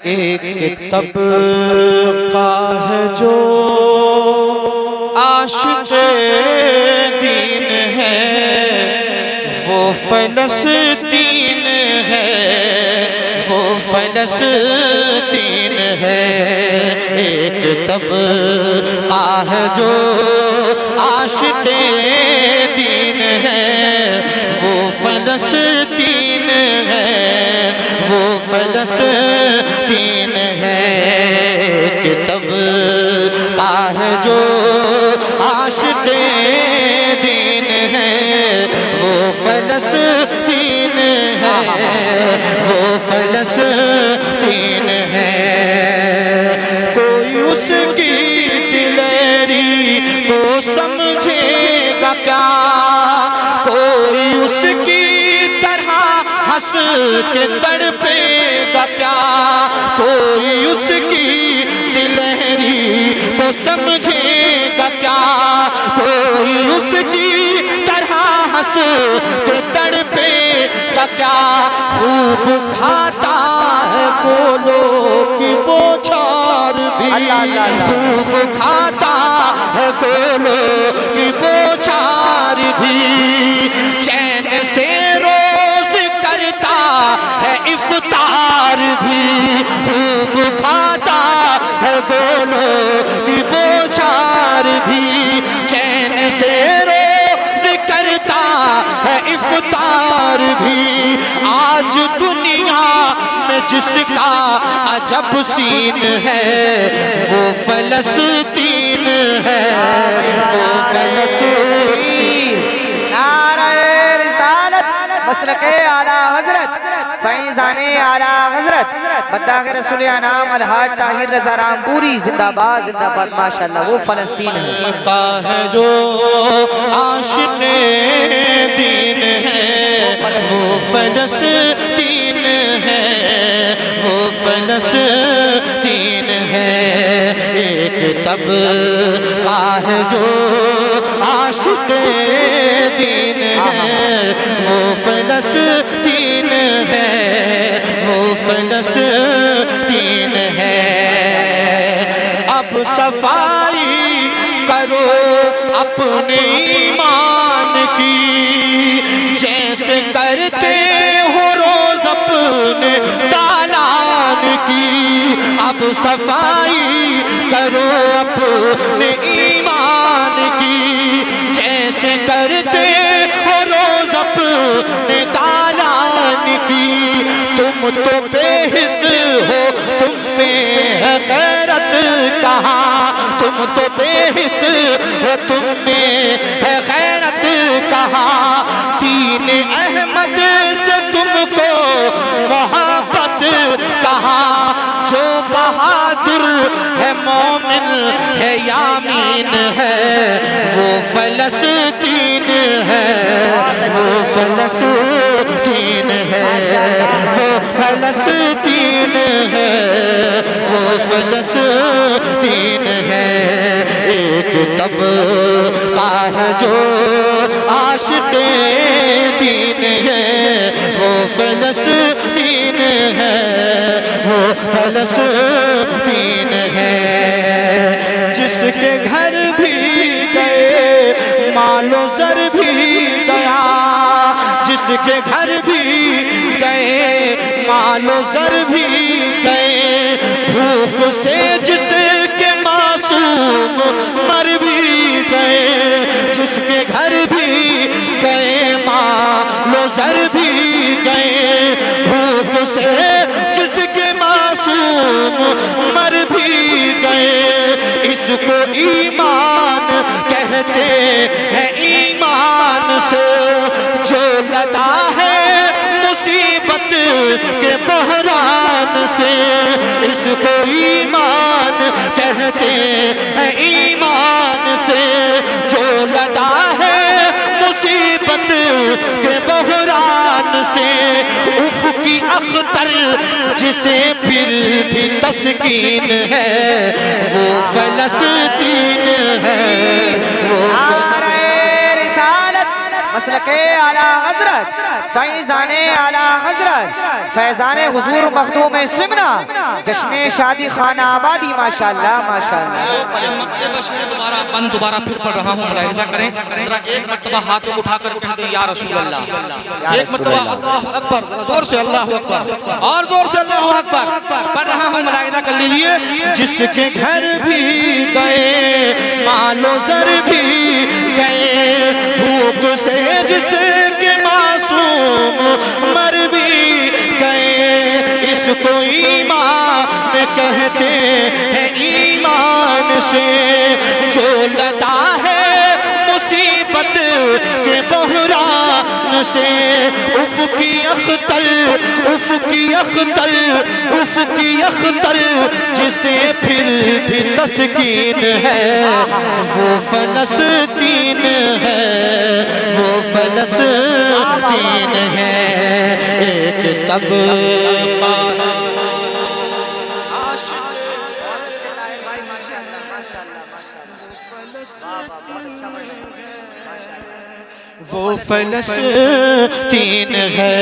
ایک طبقہ ہے جو عاشق دین ہے، وہ فلسطین ہے، وہ فلسطین ہے۔ ایک طبقہ ہے جو عاشق دین ہے، وہ فلسطین ہے، وہ فلسطین ہے۔ ایک طبقہ ہے جو عاشق دین ہے، وہ فلسطین ہے، وہ فلسطین ہے۔ کوئی اس کی دلیری کو سمجھے گا کیا، کوئی اس کی طرح ہنس کے تڑپے گا کیا، کوئی اس کی دلیری کو سمجھے گا کیا، کوئی اس کی طرح ہنس کے تڑپے گا کیا۔ خوب کھاتا ہے گولوں کی بوچھار بھی، خوب کھاتا ہے گولوں کی بوچھار بھی، چین سے روز کرتا ہے افطار بھی، خوب کھاتا ہے گولوں کی بوچھار بھی، چین سے روز کرتا ہے افطار بھی۔ آج دنیا میں جس کا عجب سین ہے، وہ فلسطین ہے، وہ فلسطین۔ نعرہ رسالت، مسلک اعلیٰ حضرت، فیضان اعلیٰ حضرت، مداح رسول انام الحاج طاہر رضا رامپوری زندہ باد زندہ باد۔ ماشاءاللہ وہ فلسطین ہے۔ ہے جو عاشق دین ہے، وہ فلسطین ہے، وہ فلسطین ہے۔ ایک طبقہ ہے جو عاشق دین ہے، وہ فلسطین ہے، وہ فلسطین ہے۔ اب صفائی کرو اپنے ایمان کی، جیسے کرتے ہو روز اپنے دالان کی۔ اب صفائی کرو اپنے ایمان کی، جیسے کرتے ہو روز اپنے دالان کی۔ تم تو بے حس ہو، تم میں ہے غیرت کہاں، تم تو بے حس ہو، تم میں ہے غیرت کہاں۔ دین احمد سے تم کو محبت کہاں، جو بہادر ہے مومن ہے یامین ہے، وہ فلسطین ہے، وہ فلسطین ہے، وہ فلسطین ہے، وہ فلسطین ہے۔ ایک طبقہ ہے جو عاشق دین ہے، وہ فلسطین ہے، وہ فلسطین ہے۔ جس کے گھر بھی گئے مال و زر بھی گیا، جس کے گھر بھی گئے مال و زر بھی گئے، بھوک سے جس کے معصوم مر بھی گئے، جس کے گھر بھی گئے مال و زر بھی گئے، بھوک سے جس کے معصوم مر بھی گئے۔ اس کو ایمان کہتے ہیں، ایمان سے جو لدا ہے مصیبت کے بحران سے، اس کو ایمان کہتے ہیں، ایمان سے جو لدا ہے مصیبت کے بحران سے۔ افقی اختر جسے پھر بھی تسکین ہے، وہ فلسطین ہے، وہ نعرہ رسالت، مسلک اعلیٰ حضرت فیضان اعلیٰ حضرت فیضان حضور مخدوم سمنا جشن شادی خانہ آبادی ماشاءاللہ ماشاءاللہ دوبارہ پھر پڑھ رہا ہوں، ملاحظہ کریں ذرا ایک مرتبہ ہاتھوں کو اٹھا کر کہہ دیں یا رسول اللہ، ایک مرتبہ اللہ اکبر، ذرا زور سے اللہ اکبر اور زور سے اللہ اکبر پڑھ رہا ہوں، ملاحظہ کر لیجئے۔ جس کے گھر بھی گئے مال و زر بھی گئے، بھوک سے جس کے معصوم مر بھی گئے، اس کو ایمان کہتے ہیں، ایمان سے جو لدا ہے مصیبت کے بحران سے، افقی اختر افقی اختر افقی اختر جسے پھر بھی تسکین ہے، وہ فلسطین ہے، وہ فلسطین ہے۔ ایک طبقہ وہ فلسطین ہے،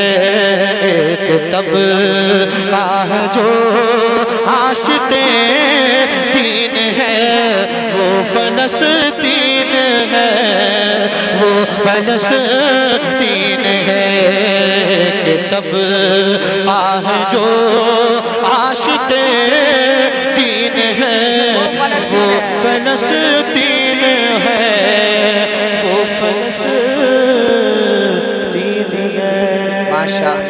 ایک طبقہ جو عاشق دین ہے، وہ فلسطین ہے، وہ فلسطین ہے، ایک طبقہ جو عاشق دین ہے، وہ فلسطین ہے، وہ فلسطین ہے۔ ماشاءاللہ